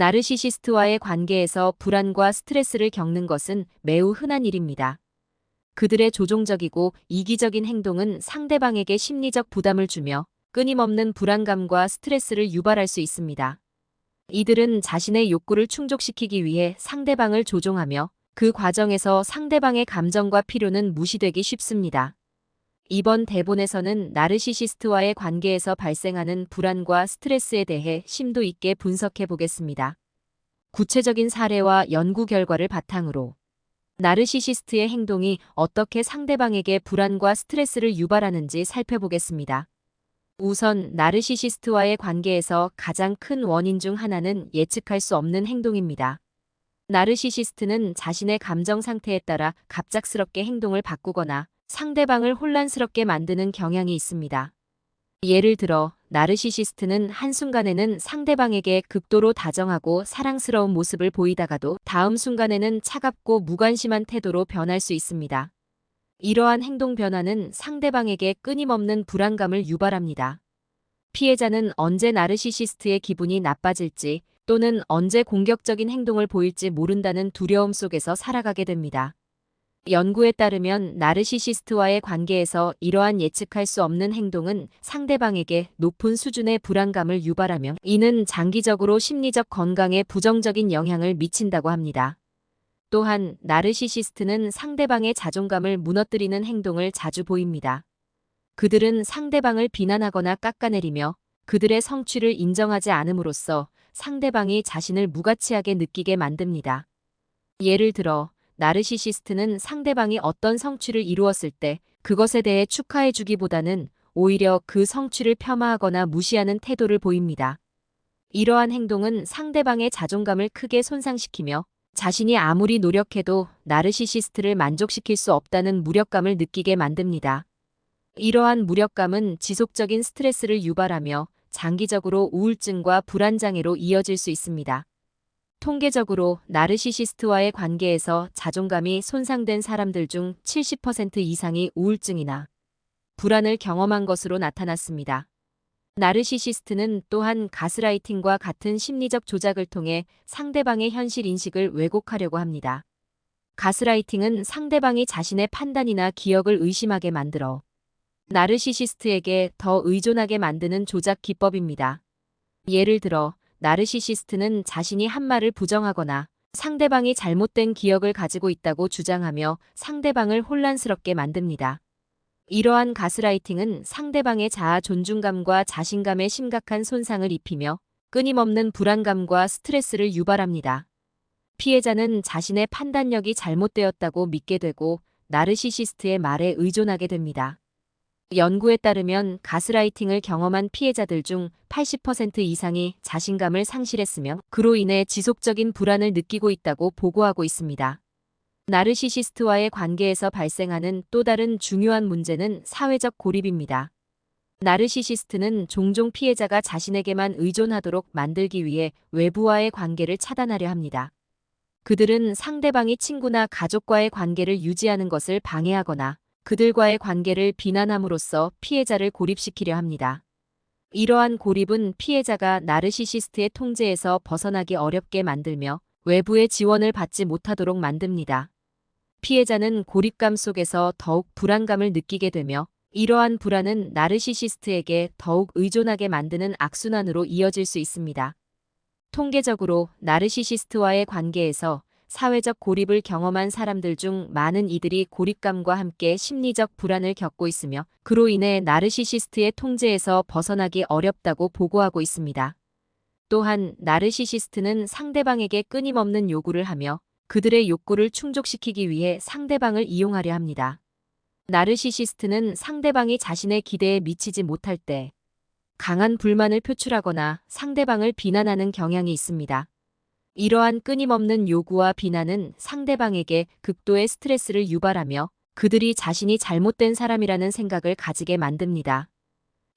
나르시시스트와의 관계에서 불안과 스트레스를 겪는 것은 매우 흔한 일입니다. 그들의 조종적이고 이기적인 행동은 상대방에게 심리적 부담을 주며 끊임없는 불안감과 스트레스를 유발할 수 있습니다. 이들은 자신의 욕구를 충족시키기 위해 상대방을 조종하며 그 과정에서 상대방의 감정과 필요는 무시되기 쉽습니다. 이번 대본에서는 나르시시스트와의 관계에서 발생하는 불안과 스트레스에 대해 심도 있게 분석해 보겠습니다. 구체적인 사례와 연구 결과를 바탕으로 나르시시스트의 행동이 어떻게 상대방에게 불안과 스트레스를 유발하는지 살펴보겠습니다. 우선 나르시시스트와의 관계에서 가장 큰 원인 중 하나는 예측할 수 없는 행동입니다. 나르시시스트는 자신의 감정 상태에 따라 갑작스럽게 행동을 바꾸거나 상대방을 혼란스럽게 만드는 경향이 있습니다. 예를 들어 나르시시스트는 한순간에는 상대방에게 극도로 다정하고 사랑스러운 모습을 보이다가도 다음 순간에는 차갑고 무관심한 태도로 변할 수 있습니다. 이러한 행동 변화는 상대방에게 끊임없는 불안감을 유발합니다. 피해자는 언제 나르시시스트의 기분이 나빠질지 또는 언제 공격적인 행동을 보일지 모른다는 두려움 속에서 살아가게 됩니다. 연구에 따르면 나르시시스트와의 관계에서 이러한 예측할 수 없는 행동은 상대방에게 높은 수준의 불안감을 유발하며 이는 장기적으로 심리적 건강에 부정적인 영향을 미친다고 합니다. 또한 나르시시스트는 상대방의 자존감을 무너뜨리는 행동을 자주 보입니다. 그들은 상대방을 비난하거나 깎아내리며 그들의 성취를 인정하지 않음으로써 상대방이 자신을 무가치하게 느끼게 만듭니다. 예를 들어 나르시시스트는 상대방이 어떤 성취를 이루었을 때 그것에 대해 축하해주기보다는 오히려 그 성취를 폄하하거나 무시하는 태도를 보입니다. 이러한 행동은 상대방의 자존감을 크게 손상시키며 자신이 아무리 노력해도 나르시시스트를 만족시킬 수 없다는 무력감을 느끼게 만듭니다. 이러한 무력감은 지속적인 스트레스를 유발하며 장기적으로 우울증과 불안장애로 이어질 수 있습니다. 통계적으로 나르시시스트와의 관계에서 자존감이 손상된 사람들 중 70% 이상이 우울증이나 불안을 경험한 것으로 나타났습니다. 나르시시스트는 또한 가스라이팅과 같은 심리적 조작을 통해 상대방의 현실 인식을 왜곡하려고 합니다. 가스라이팅은 상대방이 자신의 판단이나 기억을 의심하게 만들어 나르시시스트에게 더 의존하게 만드는 조작 기법입니다. 예를 들어 나르시시스트는 자신이 한 말을 부정하거나 상대방이 잘못된 기억을 가지고 있다고 주장하며 상대방을 혼란스럽게 만듭니다. 이러한 가스라이팅은 상대방의 자아 존중감과 자신감에 심각한 손상을 입히며 끊임없는 불안감과 스트레스를 유발합니다. 피해자는 자신의 판단력이 잘못되었다고 믿게 되고 나르시시스트의 말에 의존하게 됩니다. 연구에 따르면 가스라이팅을 경험한 피해자들 중 80% 이상이 자신감을 상실했으며 그로 인해 지속적인 불안을 느끼고 있다고 보고하고 있습니다. 나르시시스트와의 관계에서 발생하는 또 다른 중요한 문제는 사회적 고립입니다. 나르시시스트는 종종 피해자가 자신에게만 의존하도록 만들기 위해 외부와의 관계를 차단하려 합니다. 그들은 상대방이 친구나 가족과의 관계를 유지하는 것을 방해하거나 그들과의 관계를 비난함으로써 피해자를 고립시키려 합니다. 이러한 고립은 피해자가 나르시시스트의 통제에서 벗어나기 어렵게 만들며 외부의 지원을 받지 못하도록 만듭니다. 피해자는 고립감 속에서 더욱 불안감을 느끼게 되며 이러한 불안은 나르시시스트에게 더욱 의존하게 만드는 악순환으로 이어질 수 있습니다. 통계적으로 나르시시스트와의 관계에서 사회적 고립을 경험한 사람들 중 많은 이들이 고립감과 함께 심리적 불안을 겪고 있으며 그로 인해 나르시시스트의 통제에서 벗어나기 어렵다고 보고하고 있습니다. 또한 나르시시스트는 상대방에게 끊임없는 요구를 하며 그들의 욕구를 충족시키기 위해 상대방을 이용하려 합니다. 나르시시스트는 상대방이 자신의 기대에 미치지 못할 때 강한 불만을 표출하거나 상대방을 비난하는 경향이 있습니다. 이러한 끊임없는 요구와 비난은 상대방에게 극도의 스트레스를 유발하며 그들이 자신이 잘못된 사람이라는 생각을 가지게 만듭니다.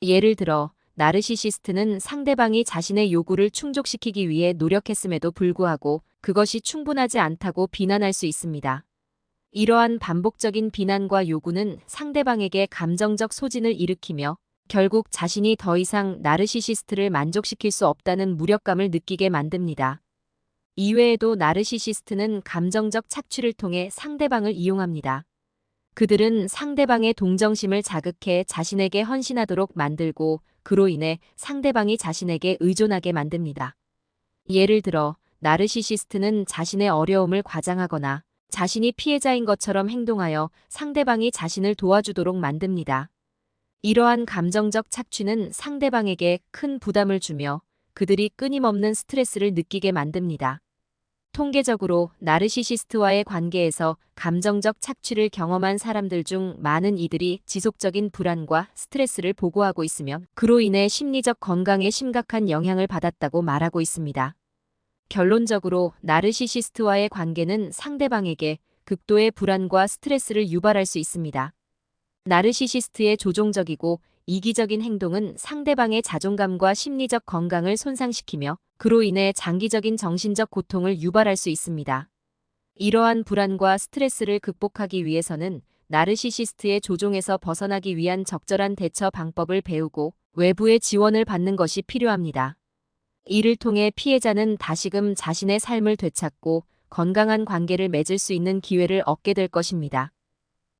예를 들어 나르시시스트는 상대방이 자신의 요구를 충족시키기 위해 노력했음에도 불구하고 그것이 충분하지 않다고 비난할 수 있습니다. 이러한 반복적인 비난과 요구는 상대방에게 감정적 소진을 일으키며 결국 자신이 더 이상 나르시시스트를 만족시킬 수 없다는 무력감을 느끼게 만듭니다. 이외에도 나르시시스트는 감정적 착취를 통해 상대방을 이용합니다. 그들은 상대방의 동정심을 자극해 자신에게 헌신하도록 만들고 그로 인해 상대방이 자신에게 의존하게 만듭니다. 예를 들어, 나르시시스트는 자신의 어려움을 과장하거나 자신이 피해자인 것처럼 행동하여 상대방이 자신을 도와주도록 만듭니다. 이러한 감정적 착취는 상대방에게 큰 부담을 주며 그들이 끊임없는 스트레스를 느끼게 만듭니다. 통계적으로 나르시시스트와의 관계에서 감정적 착취를 경험한 사람들 중 많은 이들이 지속적인 불안과 스트레스를 보고하고 있으며 그로 인해 심리적 건강에 심각한 영향을 받았다고 말하고 있습니다. 결론적으로 나르시시스트와의 관계는 상대방에게 극도의 불안과 스트레스를 유발할 수 있습니다. 나르시시스트의 조종적이고 이기적인 행동은 상대방의 자존감과 심리적 건강을 손상시키며 그로 인해 장기적인 정신적 고통을 유발할 수 있습니다. 이러한 불안과 스트레스를 극복하기 위해서는 나르시시스트의 조종에서 벗어나기 위한 적절한 대처 방법을 배우고 외부의 지원을 받는 것이 필요합니다. 이를 통해 피해자는 다시금 자신의 삶을 되찾고 건강한 관계를 맺을 수 있는 기회를 얻게 될 것입니다.